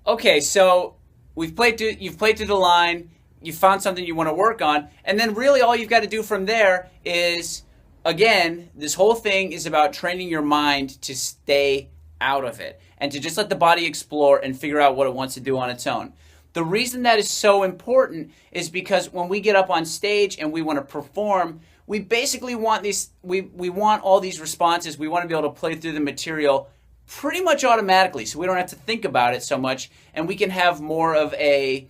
Okay, so you've played through the line, you found something you want to work on, and then really all you've got to do from there is, again, this whole thing is about training your mind to stay out of it and to just let the body explore and figure out what it wants to do on its own. The reason that is so important is because when we get up on stage and we want to perform, we basically want we want all these responses. We want to be able to play through the material pretty much automatically, so we don't have to think about it so much, and we can have more of an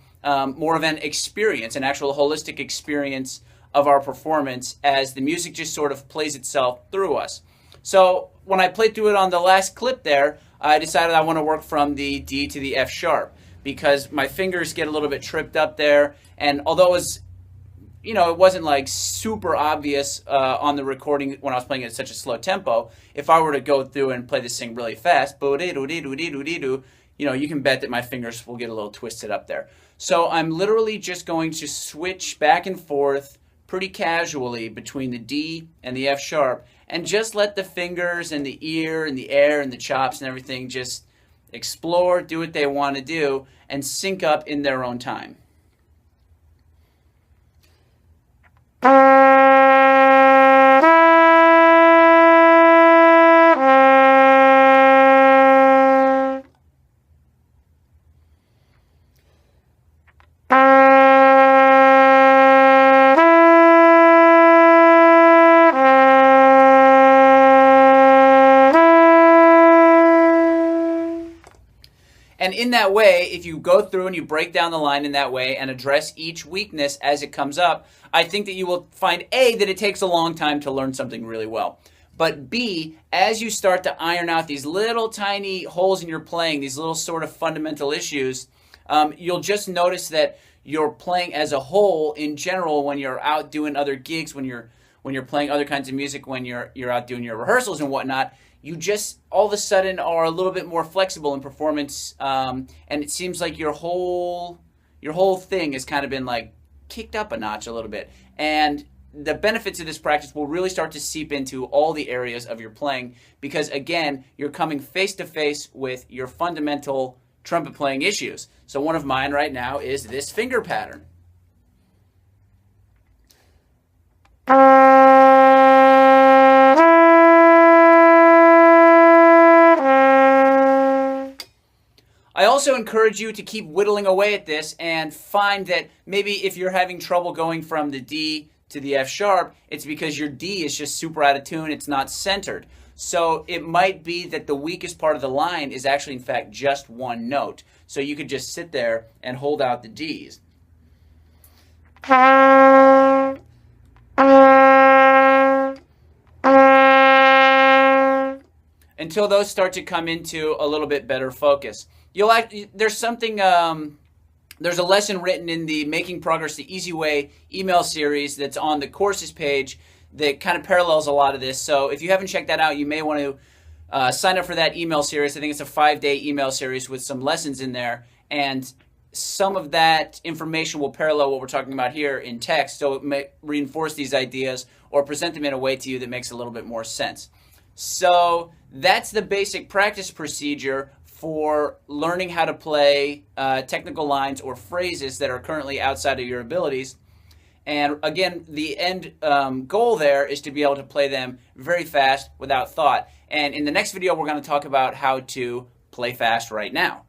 experience, an actual holistic experience of our performance as the music just sort of plays itself through us. So when I played through it on the last clip there, I decided I want to work from the D to the F sharp because my fingers get a little bit tripped up there, and although it wasn't like super obvious on the recording when I was playing it at such a slow tempo. If I were to go through and play this thing really fast, you can bet that my fingers will get a little twisted up there. So I'm literally just going to switch back and forth pretty casually between the D and the F sharp and just let the fingers and the ear and the air and the chops and everything just explore, do what they want to do, and sync up in their own time. And in that way, if you go through and you break down the line in that way and address each weakness as it comes up, I think that you will find A, that it takes a long time to learn something really well. But B, as you start to iron out these little tiny holes in your playing, these little sort of fundamental issues, you'll just notice that your playing as a whole in general, when you're out doing other gigs, when you're playing other kinds of music, when you're out doing your rehearsals and whatnot, you just all of a sudden are a little bit more flexible in performance, and it seems like your whole thing has kind of been like kicked up a notch a little bit. And the benefits of this practice will really start to seep into all the areas of your playing because, again, you're coming face to face with your fundamental trumpet playing issues. So one of mine right now is this finger pattern. I also encourage you to keep whittling away at this and find that maybe if you're having trouble going from the D to the F sharp, it's because your D is just super out of tune, it's not centered. So it might be that the weakest part of the line is actually in fact just one note. So you could just sit there and hold out the Ds. Until those start to come into a little bit better focus. There's a lesson written in the Making Progress the Easy Way email series that's on the courses page that kind of parallels a lot of this. So if you haven't checked that out, you may want to sign up for that email series. I think it's a 5-day email series with some lessons in there. And some of that information will parallel what we're talking about here in text. So it may reinforce these ideas or present them in a way to you that makes a little bit more sense. So that's the basic practice procedure for learning how to play technical lines or phrases that are currently outside of your abilities. And again, the end goal there is to be able to play them very fast without thought. And in the next video, we're going to talk about how to play fast right now.